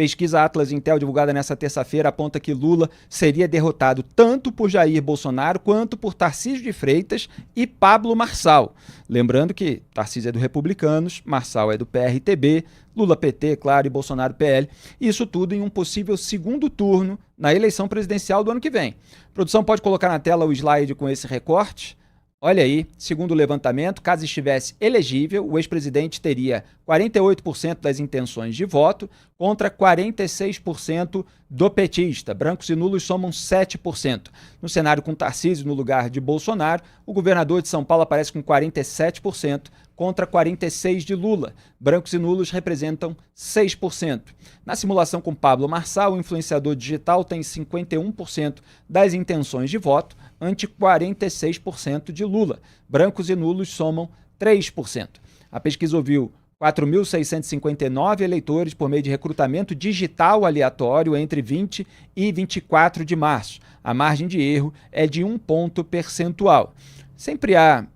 Pesquisa Atlas Intel divulgada nesta terça-feira aponta que Lula seria derrotado tanto por Jair Bolsonaro quanto por Tarcísio de Freitas e Pablo Marçal. Lembrando que Tarcísio é do Republicanos, Marçal é do PRTB, Lula PT, claro, e Bolsonaro PL. Isso tudo em um possível segundo turno na eleição presidencial do ano que vem. A produção pode colocar na tela o slide com esse recorte. Olha aí, segundo o levantamento, caso estivesse elegível, o ex-presidente teria 48% das intenções de voto contra 46% do petista. Brancos e nulos somam 7%. No cenário com Tarcísio no lugar de Bolsonaro, o governador de São Paulo aparece com 47% contra 46% de Lula. Brancos e nulos representam 6%. Na simulação com Pablo Marçal, o influenciador digital tem 51% das intenções de voto, ante 46% de Lula. Brancos e nulos somam 3%. A pesquisa ouviu 4.659 eleitores por meio de recrutamento digital aleatório entre 20 e 24 de março. A margem de erro é de 1 ponto percentual. Sempre há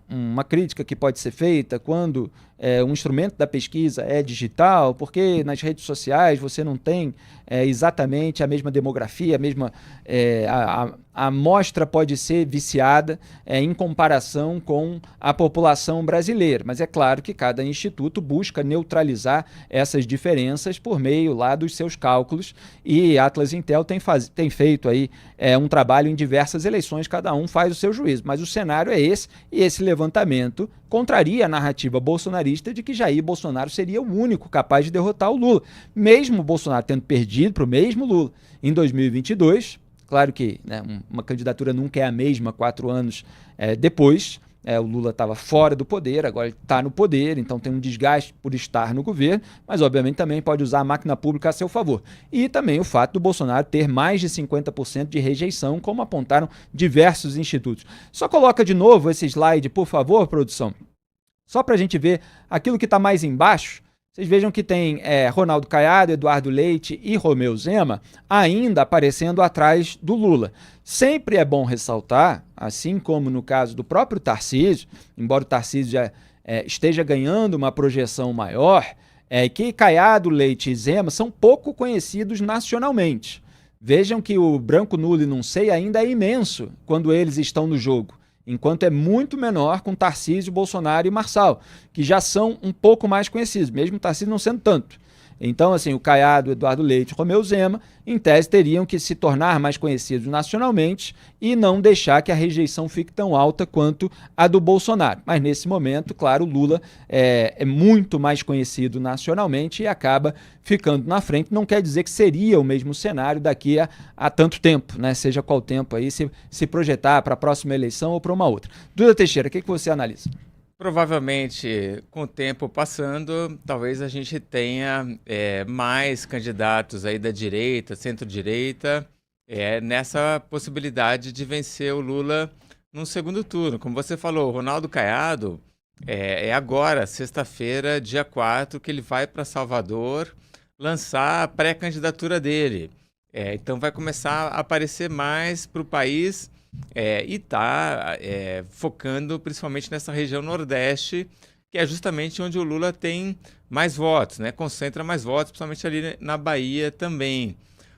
uma crítica que pode ser feita quando um instrumento da pesquisa é digital, porque nas redes sociais você não tem exatamente a mesma demografia, a amostra pode ser viciada em comparação com a população brasileira. Mas é claro que cada instituto busca neutralizar essas diferenças por meio lá dos seus cálculos, e Atlas Intel tem feito aí um trabalho em diversas eleições, cada um faz o seu juízo. Mas o cenário é esse, e esse levantamento contraria a narrativa bolsonarista de que Jair Bolsonaro seria o único capaz de derrotar o Lula. Mesmo o Bolsonaro tendo perdido para o mesmo Lula em 2022, claro que uma candidatura nunca é a mesma 4 anos depois. O Lula estava fora do poder, agora ele está no poder, então tem um desgaste por estar no governo, mas obviamente também pode usar a máquina pública a seu favor. E também o fato do Bolsonaro ter mais de 50% de rejeição, como apontaram diversos institutos. Só coloca de novo esse slide, por favor, produção, só para a gente ver aquilo que está mais embaixo. Vocês vejam que tem Ronaldo Caiado, Eduardo Leite e Romeu Zema ainda aparecendo atrás do Lula. Sempre é bom ressaltar, assim como no caso do próprio Tarcísio, embora o Tarcísio já esteja ganhando uma projeção maior, que Caiado, Leite e Zema são pouco conhecidos nacionalmente. Vejam que o branco, nulo e não sei ainda é imenso quando eles estão no jogo, enquanto é muito menor com Tarcísio, Bolsonaro e Marçal, que já são um pouco mais conhecidos, mesmo Tarcísio não sendo tanto. Então, assim, o Caiado, Eduardo Leite e Romeu Zema, em tese, teriam que se tornar mais conhecidos nacionalmente e não deixar que a rejeição fique tão alta quanto a do Bolsonaro. Mas, nesse momento, claro, o Lula é muito mais conhecido nacionalmente e acaba ficando na frente. Não quer dizer que seria o mesmo cenário daqui a tanto tempo, né? Seja qual tempo aí, se projetar para a próxima eleição ou para uma outra. Duda Teixeira, o que você analisa? Provavelmente, com o tempo passando, talvez a gente tenha mais candidatos aí da direita, centro-direita, nessa possibilidade de vencer o Lula num segundo turno. Como você falou, o Ronaldo Caiado é agora, sexta-feira, dia 4, que ele vai para Salvador lançar a pré-candidatura dele. Então vai começar a aparecer mais para o país. E está focando principalmente nessa região Nordeste, que é justamente onde o Lula tem mais votos, né? Concentra mais votos, principalmente ali na Bahia também.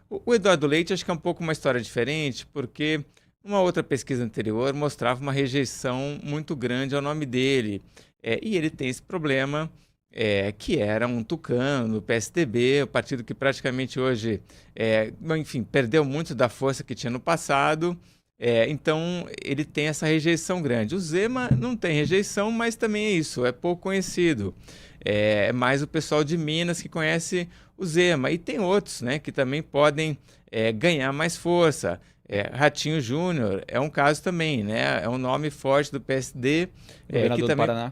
O Eduardo Leite acho que é um pouco uma história diferente, porque uma outra pesquisa anterior mostrava uma rejeição muito grande ao nome dele. E ele tem esse problema, que era um tucano do PSDB, o partido que praticamente hoje, enfim, perdeu muito da força que tinha no passado. Então ele tem essa rejeição grande. O Zema não tem rejeição, mas também é isso, é pouco conhecido. É mais o pessoal de Minas que conhece o Zema. E tem outros, né, que também podem ganhar mais força. Ratinho Júnior é um caso também, né? É um nome forte do PSD,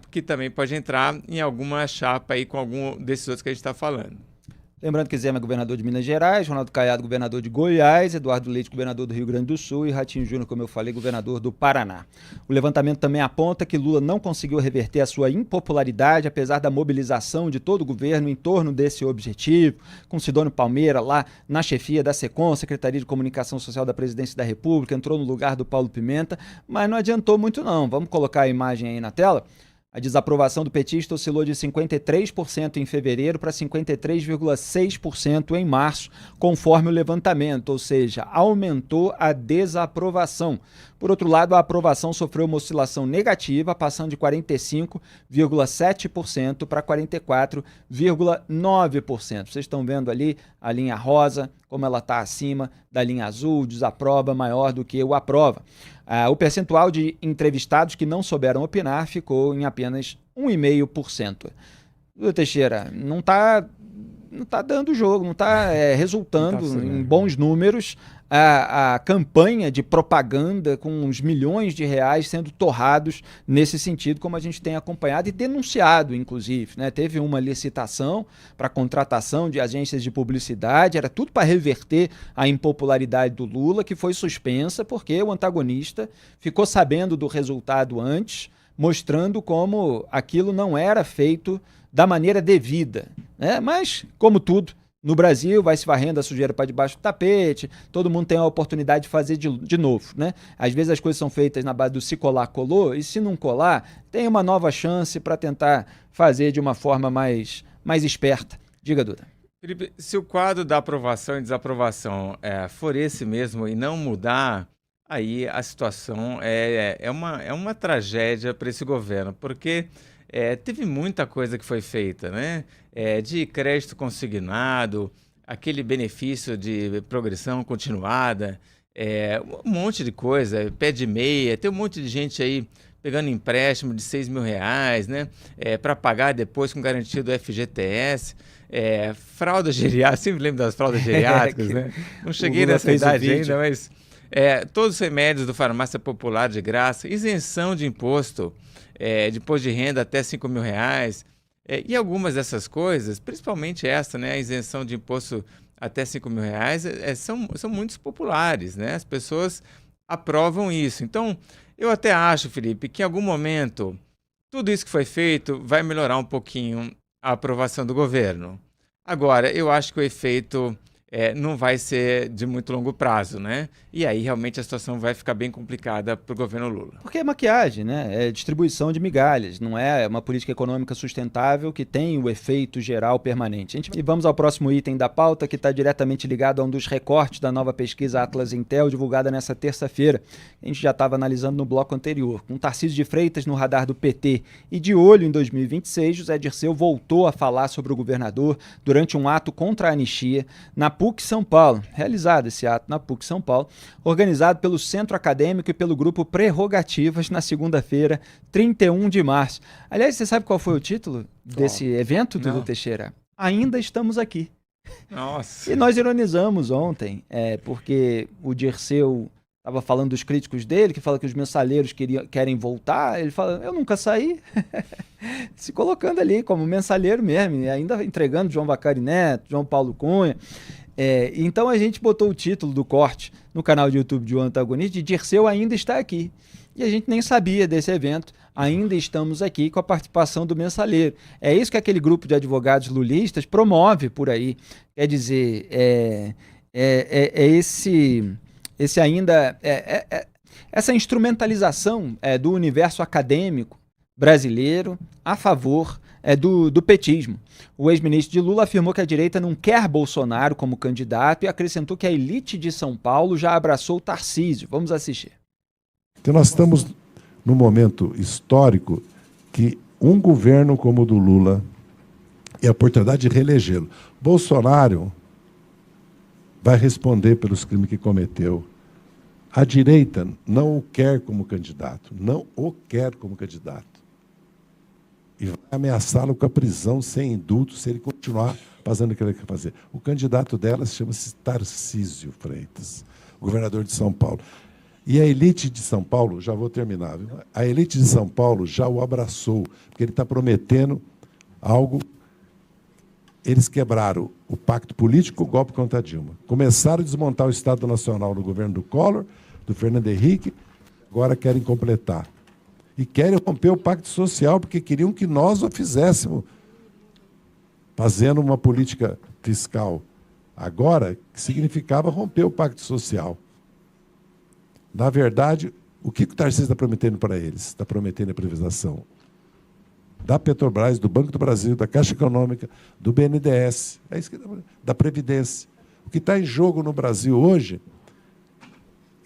que também pode entrar em alguma chapa aí com algum desses outros que a gente está falando. Lembrando que Zema é governador de Minas Gerais, Ronaldo Caiado, governador de Goiás, Eduardo Leite, governador do Rio Grande do Sul e Ratinho Júnior, como eu falei, governador do Paraná. O levantamento também aponta que Lula não conseguiu reverter a sua impopularidade, apesar da mobilização de todo o governo em torno desse objetivo, com Sidônio Palmeira lá na chefia da SECOM, Secretaria de Comunicação Social da Presidência da República, entrou no lugar do Paulo Pimenta, mas não adiantou muito não. Vamos colocar a imagem aí na tela? A desaprovação do petista oscilou de 53% em fevereiro para 53,6% em março, conforme o levantamento, ou seja, aumentou a desaprovação. Por outro lado, a aprovação sofreu uma oscilação negativa, passando de 45,7% para 44,9%. Vocês estão vendo ali a linha rosa, como ela está acima da linha azul, desaprova maior do que o aprova. O percentual de entrevistados que não souberam opinar ficou em apenas 1,5%. Doutor Teixeira, não está dando jogo, não está resultando em bons números a campanha de propaganda com uns milhões de reais sendo torrados nesse sentido, como a gente tem acompanhado e denunciado, inclusive, né? Teve uma licitação para contratação de agências de publicidade, era tudo para reverter a impopularidade do Lula, que foi suspensa porque o antagonista ficou sabendo do resultado antes, mostrando como aquilo não era feito da maneira devida, né? Mas, como tudo, no Brasil vai se varrendo a sujeira para debaixo do tapete, todo mundo tem a oportunidade de fazer de novo, né? Às vezes as coisas são feitas na base do se colar, colou, e se não colar, tem uma nova chance para tentar fazer de uma forma mais esperta. Diga, Duda. Felipe, se o quadro da aprovação e desaprovação for esse mesmo e não mudar, aí a situação é uma tragédia para esse governo, porque teve muita coisa que foi feita, né? De crédito consignado, aquele benefício de progressão continuada, um monte de coisa, pé de meia, tem um monte de gente aí pegando empréstimo de R$6.000, né? Para pagar depois com garantia do FGTS. Fralda geriátrica, sempre lembro das fraldas geriátricas, né? Não cheguei nessa idade ainda, mas todos os remédios do Farmácia Popular de graça, isenção de imposto, de imposto de renda até R$5.000, e algumas dessas coisas, principalmente essa, né, a isenção de imposto até R$5.000, são muito populares, né? As pessoas aprovam isso. Então, eu até acho, Felipe, que em algum momento tudo isso que foi feito vai melhorar um pouquinho a aprovação do governo. Agora, eu acho que o efeito não vai ser de muito longo prazo, né? E aí realmente a situação vai ficar bem complicada para o governo Lula. Porque é maquiagem, né? É distribuição de migalhas, não é uma política econômica sustentável que tem o efeito geral permanente. E vamos ao próximo item da pauta, que está diretamente ligado a um dos recortes da nova pesquisa Atlas Intel, divulgada nessa terça-feira. A gente já estava analisando no bloco anterior. Com Tarcísio de Freitas no radar do PT e de olho em 2026, José Dirceu voltou a falar sobre o governador durante um ato contra a anistia na PUC São Paulo, realizado esse ato na PUC São Paulo, organizado pelo Centro Acadêmico e pelo grupo Prerrogativas na segunda-feira, 31 de março. Aliás, você sabe qual foi o título desse evento, Dudu Teixeira? Ainda estamos aqui. Nossa! E nós ironizamos ontem, porque o Dirceu estava falando dos críticos dele, que fala que os mensaleiros querem voltar. Ele fala, eu nunca saí. Se colocando ali como mensalheiro mesmo, e ainda entregando João Vacari Neto, João Paulo Cunha. Então a gente botou o título do corte no canal de YouTube de O Antagonista de Dirceu ainda está aqui. E a gente nem sabia desse evento, ainda estamos aqui com a participação do mensaleiro. É isso que aquele grupo de advogados lulistas promove por aí. Quer dizer, essa instrumentalização do universo acadêmico brasileiro a favor do petismo. O ex-ministro de Lula afirmou que a direita não quer Bolsonaro como candidato e acrescentou que a elite de São Paulo já abraçou o Tarcísio. Vamos assistir. Então nós estamos num momento histórico que um governo como o do Lula e a oportunidade de reelegê-lo. Bolsonaro vai responder pelos crimes que cometeu. A direita não o quer como candidato, não o quer como candidato. E vai ameaçá-lo com a prisão sem indulto se ele continuar fazendo o que ele quer fazer. O candidato dela chama-se Tarcísio Freitas, governador de São Paulo. E a elite de São Paulo, já vou terminar, viu? A elite de São Paulo já o abraçou, porque ele está prometendo algo. Eles quebraram o pacto político, o golpe contra a Dilma. Começaram a desmontar o Estado Nacional no governo do Collor, do Fernando Henrique, agora querem completar. E querem romper o pacto social, porque queriam que nós o fizéssemos, fazendo uma política fiscal agora, que significava romper o pacto social. Na verdade, o que o Tarcísio está prometendo para eles? Está prometendo a privatização da Petrobras, do Banco do Brasil, da Caixa Econômica, do BNDES, da Previdência. O que está em jogo no Brasil hoje,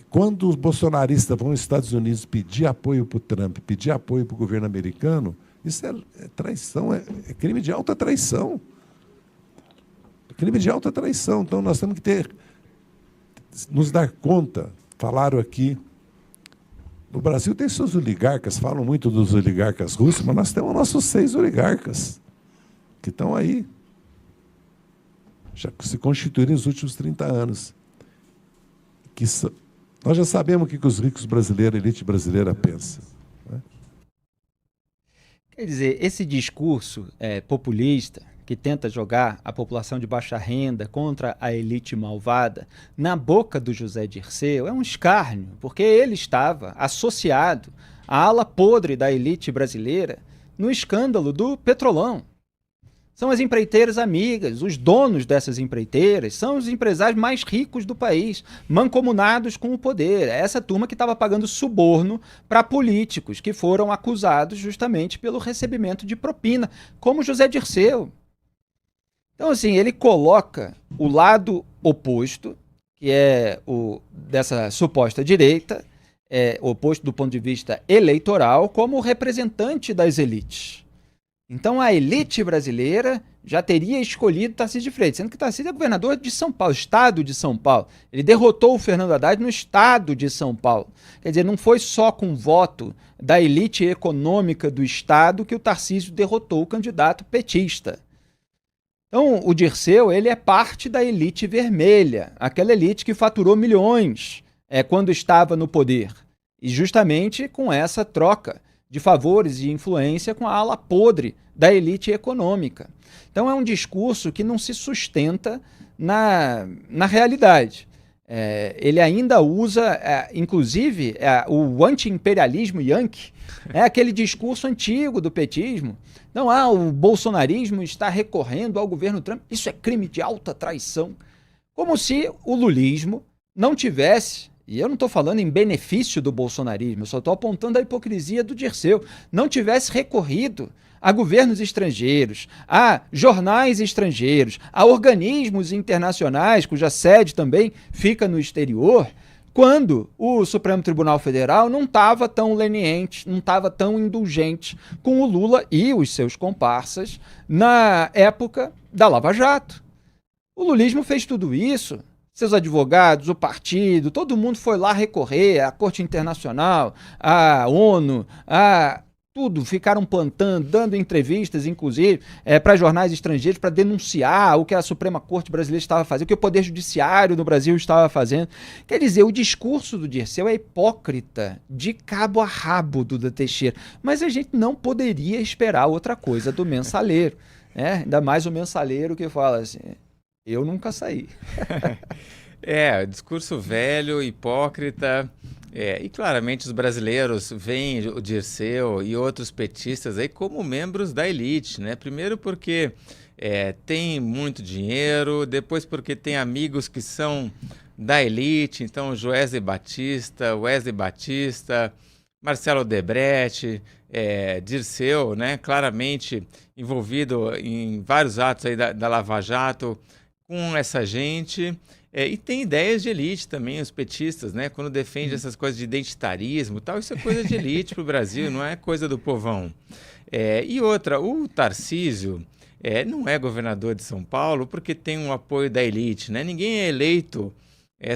quando os bolsonaristas vão aos Estados Unidos pedir apoio para o Trump, pedir apoio para o governo americano, isso é traição, é crime de alta traição. É crime de alta traição. Então, nós temos que nos dar conta, falaram aqui, no Brasil tem seus oligarcas, falam muito dos oligarcas russos, mas nós temos nossos 6 oligarcas, que estão aí, já se constituíram nos últimos 30 anos. Nós já sabemos o que os ricos brasileiros, a elite brasileira pensa. Né? Quer dizer, esse discurso populista, que tenta jogar a população de baixa renda contra a elite malvada, na boca do José Dirceu, é um escárnio, porque ele estava associado à ala podre da elite brasileira no escândalo do Petrolão. São as empreiteiras amigas, os donos dessas empreiteiras, são os empresários mais ricos do país, mancomunados com o poder. É essa turma que estava pagando suborno para políticos que foram acusados justamente pelo recebimento de propina, como José Dirceu. Então, assim, ele coloca o lado oposto, que é o dessa suposta direita, oposto do ponto de vista eleitoral, como representante das elites. Então, a elite brasileira já teria escolhido Tarcísio de Freitas, sendo que Tarcísio é governador de São Paulo, estado de São Paulo. Ele derrotou o Fernando Haddad no estado de São Paulo. Quer dizer, não foi só com voto da elite econômica do estado que o Tarcísio derrotou o candidato petista. Então, o Dirceu, ele é parte da elite vermelha, aquela elite que faturou milhões quando estava no poder. E justamente com essa troca de favores e influência com a ala podre da elite econômica. Então, é um discurso que não se sustenta na realidade. Ele ainda usa, inclusive, o anti-imperialismo yankee, aquele discurso antigo do petismo. Não, o bolsonarismo está recorrendo ao governo Trump. Isso é crime de alta traição. Como se o lulismo não tivesse, e eu não estou falando em benefício do bolsonarismo, eu só estou apontando a hipocrisia do Dirceu, não tivesse recorrido a governos estrangeiros, a jornais estrangeiros, a organismos internacionais, cuja sede também fica no exterior, quando o Supremo Tribunal Federal não estava tão leniente, não estava tão indulgente com o Lula e os seus comparsas na época da Lava Jato. O lulismo fez tudo isso, seus advogados, o partido, todo mundo foi lá recorrer à Corte Internacional, à ONU, tudo, ficaram plantando, dando entrevistas, inclusive, para jornais estrangeiros, para denunciar o que a Suprema Corte Brasileira estava fazendo, o que o Poder Judiciário no Brasil estava fazendo. Quer dizer, o discurso do Dirceu é hipócrita de cabo a rabo do Teixeira, mas a gente não poderia esperar outra coisa do Mensaleiro. Ainda mais o Mensaleiro que fala assim, eu nunca saí. Discurso velho, hipócrita. E claramente os brasileiros veem o Dirceu e outros petistas aí como membros da elite, né? Primeiro porque tem muito dinheiro, depois porque tem amigos que são da elite, então Wesley Batista, Marcelo Odebrecht, Dirceu, né? Claramente envolvido em vários atos aí da Lava Jato com essa gente. E tem ideias de elite também, os petistas, né? Quando defende essas coisas de identitarismo e tal, isso é coisa de elite para o Brasil, não é coisa do povão. E outra, o Tarcísio não é governador de São Paulo porque tem um apoio da elite, né? Ninguém é eleito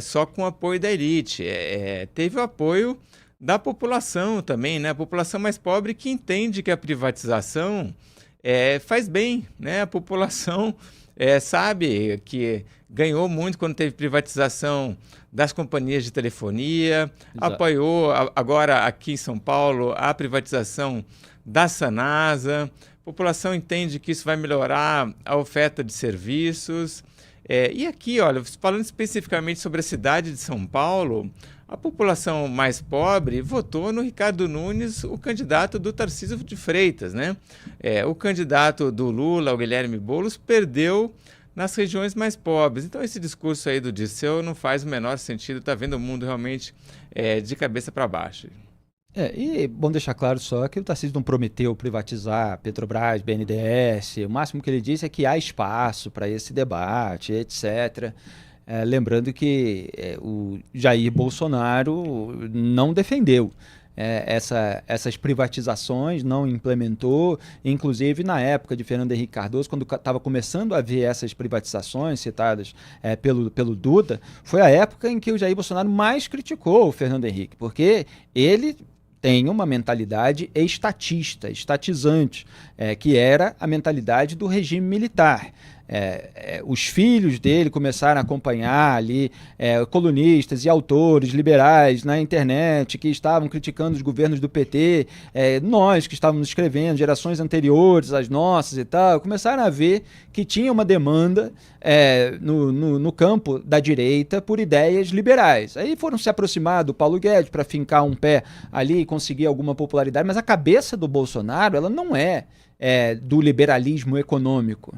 só com o apoio da elite. Teve o apoio da população também, né? A população mais pobre que entende que a privatização faz bem, né? A população sabe que ganhou muito quando teve privatização das companhias de telefonia, exato. Apoiou agora aqui em São Paulo a privatização da Sanasa. A população entende que isso vai melhorar a oferta de serviços. E aqui, olha, falando especificamente sobre a cidade de São Paulo, a população mais pobre votou no Ricardo Nunes, o candidato do Tarcísio de Freitas, né? O candidato do Lula, o Guilherme Boulos, perdeu nas regiões mais pobres. Então esse discurso aí do Dirceu não faz o menor sentido, está vendo o mundo realmente de cabeça para baixo. E bom deixar claro só que o Tarcísio não prometeu privatizar Petrobras, BNDES. O máximo que ele disse é que há espaço para esse debate, etc. Lembrando que o Jair Bolsonaro não defendeu essas privatizações, não implementou, inclusive na época de Fernando Henrique Cardoso, quando estava começando a haver essas privatizações citadas pelo Duda, foi a época em que o Jair Bolsonaro mais criticou o Fernando Henrique, porque ele tem uma mentalidade estatizante, que era a mentalidade do regime militar. Os filhos dele começaram a acompanhar ali colunistas e autores liberais na internet que estavam criticando os governos do PT, nós que estávamos escrevendo, gerações anteriores às nossas e tal, começaram a ver que tinha uma demanda no campo da direita por ideias liberais. Aí foram se aproximar do Paulo Guedes para fincar um pé ali e conseguir alguma popularidade, mas a cabeça do Bolsonaro, ela não é do liberalismo econômico.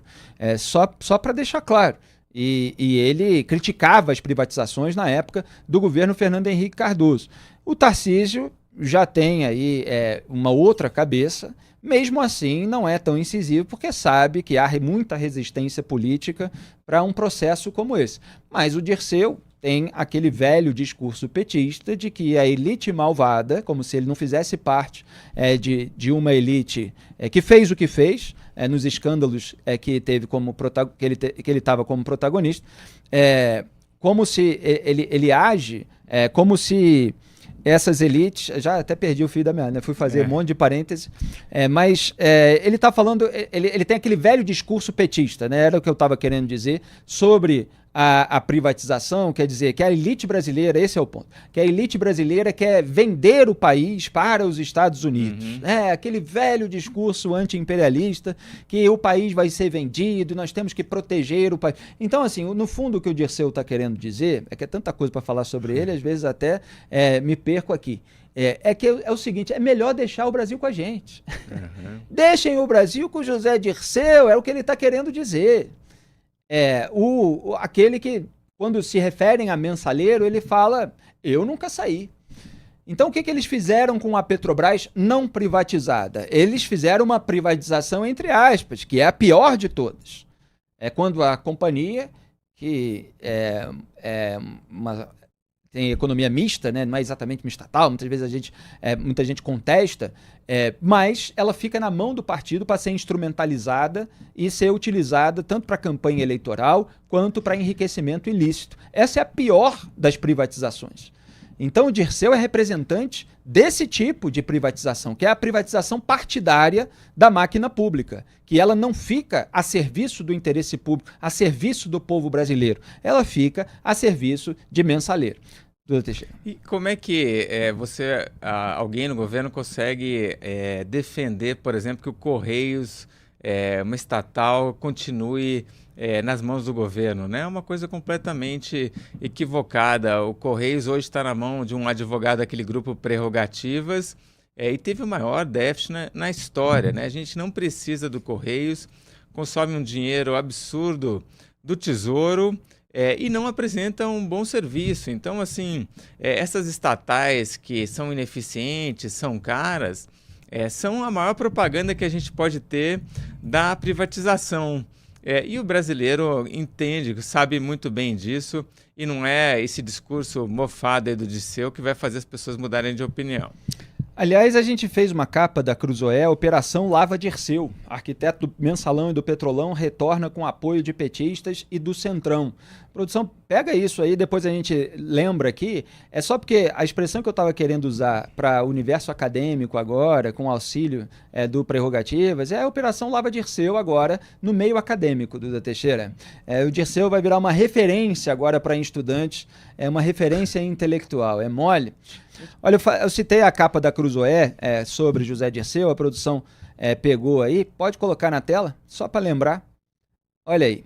Só para deixar claro. E ele criticava as privatizações na época do governo Fernando Henrique Cardoso. O Tarcísio já tem aí uma outra cabeça, mesmo assim não é tão incisivo, porque sabe que há muita resistência política para um processo como esse. Mas o Dirceu tem aquele velho discurso petista de que a elite malvada, como se ele não fizesse parte de uma elite que fez o que fez, nos escândalos que teve que ele estava como protagonista, como se ele age como se essas elites, já até perdi o fio da meada, né? Fui fazer um monte de parênteses, mas ele está falando, ele tem aquele velho discurso petista, né? Era o que eu estava querendo dizer sobre a privatização, quer dizer que a elite brasileira, esse é o ponto, que a elite brasileira quer vender o país para os Estados Unidos. Aquele velho discurso anti-imperialista que o país vai ser vendido, nós temos que proteger o país. Então, assim, no fundo o que o Dirceu está querendo dizer, é que é tanta coisa para falar sobre ele, às vezes até me perco aqui. Que é o seguinte, é melhor deixar o Brasil com a gente. Deixem o Brasil com o José Dirceu, é o que ele está querendo dizer. Aquele que, quando se referem a mensaleiro, ele fala, eu nunca saí. Então, o que eles fizeram com a Petrobras não privatizada? Eles fizeram uma privatização, entre aspas, que é a pior de todas. É quando a companhia, que tem economia mista, né? Não é exatamente uma estatal, muitas vezes muita gente contesta, mas ela fica na mão do partido para ser instrumentalizada e ser utilizada tanto para campanha eleitoral quanto para enriquecimento ilícito. Essa é a pior das privatizações. Então o Dirceu é representante desse tipo de privatização, que é a privatização partidária da máquina pública, que ela não fica a serviço do interesse público, a serviço do povo brasileiro, ela fica a serviço de mensaleiro. Duda Teixeira. E como é que alguém no governo consegue defender, por exemplo, que o Correios, uma estatal, continue nas mãos do governo, né? É uma coisa completamente equivocada. O Correios hoje está na mão de um advogado daquele grupo Prerrogativas e teve o maior déficit na história, né? A gente não precisa do Correios, consome um dinheiro absurdo do Tesouro e não apresenta um bom serviço. Então, assim, essas estatais que são ineficientes, são caras, são a maior propaganda que a gente pode ter da privatização. E o brasileiro entende, sabe muito bem disso, e não é esse discurso mofado aí do Dirceu que vai fazer as pessoas mudarem de opinião. Aliás, a gente fez uma capa da Cruzoé, Operação Lava Dirceu. Arquiteto do Mensalão e do Petrolão retorna com apoio de petistas e do Centrão. Produção, pega isso aí, depois a gente lembra aqui. É só porque a expressão que eu estava querendo usar para o universo acadêmico agora, com auxílio do Prerrogativas, é a Operação Lava Dirceu agora no meio acadêmico, Duda Teixeira. O Dirceu vai virar uma referência agora para estudantes, uma referência intelectual. É mole? Olha, eu citei a capa da Cruzoé sobre José Dirceu, a produção pegou aí. Pode colocar na tela, só para lembrar. Olha aí.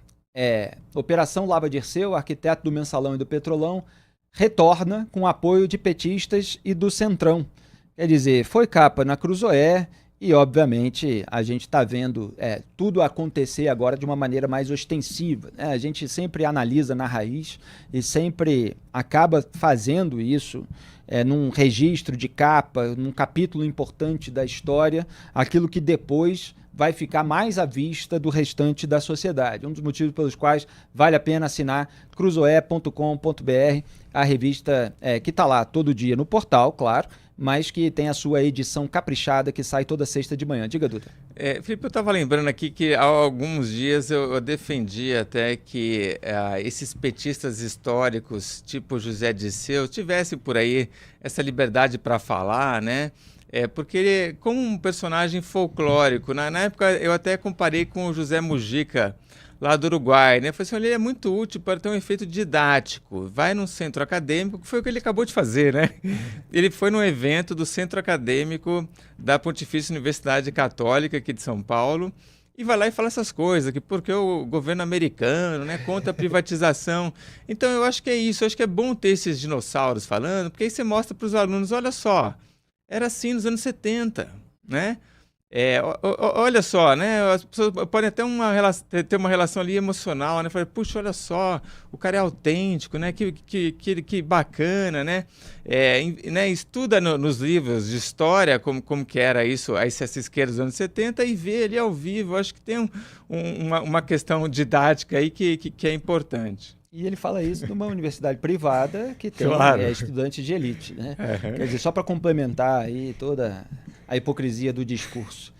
Operação Lava Dirceu, arquiteto do Mensalão e do Petrolão, retorna com apoio de petistas e do Centrão. Quer dizer, foi capa na Cruzoé E, obviamente, a gente está vendo tudo acontecer agora de uma maneira mais ostensiva, né? A gente sempre analisa na raiz e sempre acaba fazendo isso num registro de capa, num capítulo importante da história, aquilo que depois vai ficar mais à vista do restante da sociedade. Um dos motivos pelos quais vale a pena assinar cruzoe.com.br, a revista que está lá todo dia no portal, claro, mas que tem a sua edição caprichada que sai toda sexta de manhã. Diga, Duda. Felipe, eu estava lembrando aqui que há alguns dias eu defendi até que esses petistas históricos, tipo José Dirceu, tivessem por aí essa liberdade para falar, né? Porque ele, como um personagem folclórico, na época eu até comparei com o José Mujica, lá do Uruguai, né? Eu falei assim, olha, ele é muito útil para ter um efeito didático. Vai num centro acadêmico, que foi o que ele acabou de fazer, né? Ele foi num evento do Centro Acadêmico da Pontifícia Universidade Católica aqui de São Paulo e vai lá e fala essas coisas, que porque o governo americano, né, contra a privatização. Então eu acho que é isso, eu acho que é bom ter esses dinossauros falando, porque aí você mostra para os alunos, olha só, era assim nos anos 70, né? Olha só, né? As pessoas podem até ter uma relação ali emocional, né? Falei, puxa, olha só, o cara é autêntico, né? Que bacana, né? Estuda nos livros de história como que era isso, essa esquerda dos anos 70 e vê ali ao vivo. Acho que tem uma questão didática aí que é importante. E ele fala isso numa universidade privada que tem estudantes de elite, né? Quer dizer, só para complementar aí toda a hipocrisia do discurso.